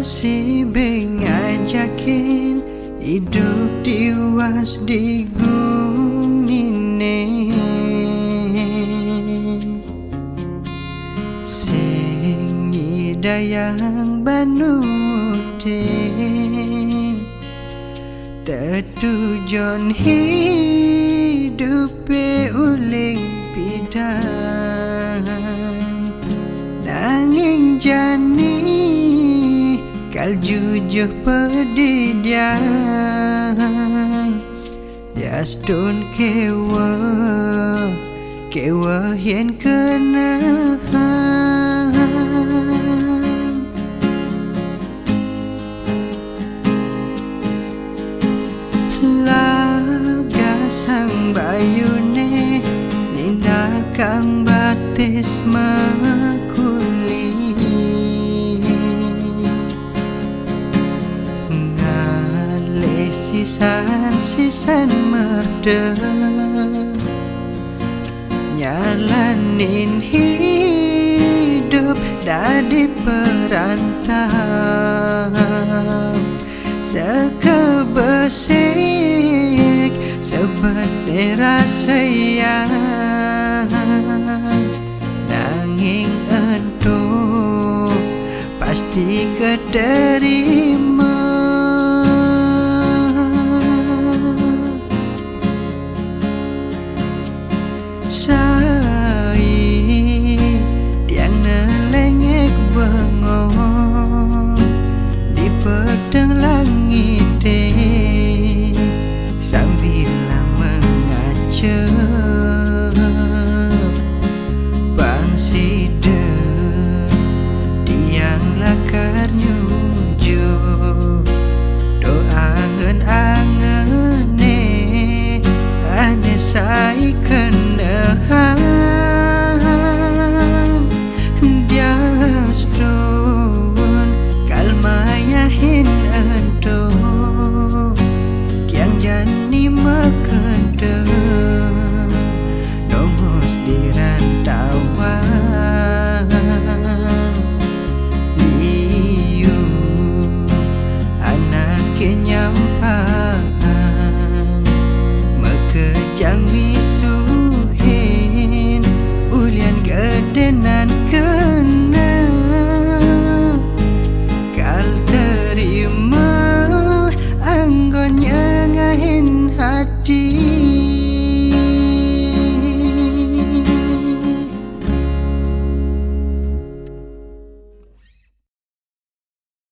Sibe ngajakin hidup diwas di gumine, sing dayang banutin tetujon hidup uling pidan nanging jani kal jujur pedidian yastun kewa yen kenahan laga sang bayune nina kang batis makuli sisan merdem nyalanin hidup dari perantau sekebesik sebet sayang nanging ento pasti keterima. Tiang nelengek bengong di pedang langit sambil mengacep bangside tiang lakar nyuju doa angen-angene ane saiken diastron kalmayahin ento kiang jani makendem nomos di rantauan liu anake nyampang mekejang misuhin ulian kedenan kena kal terima anggonnya ngahin hati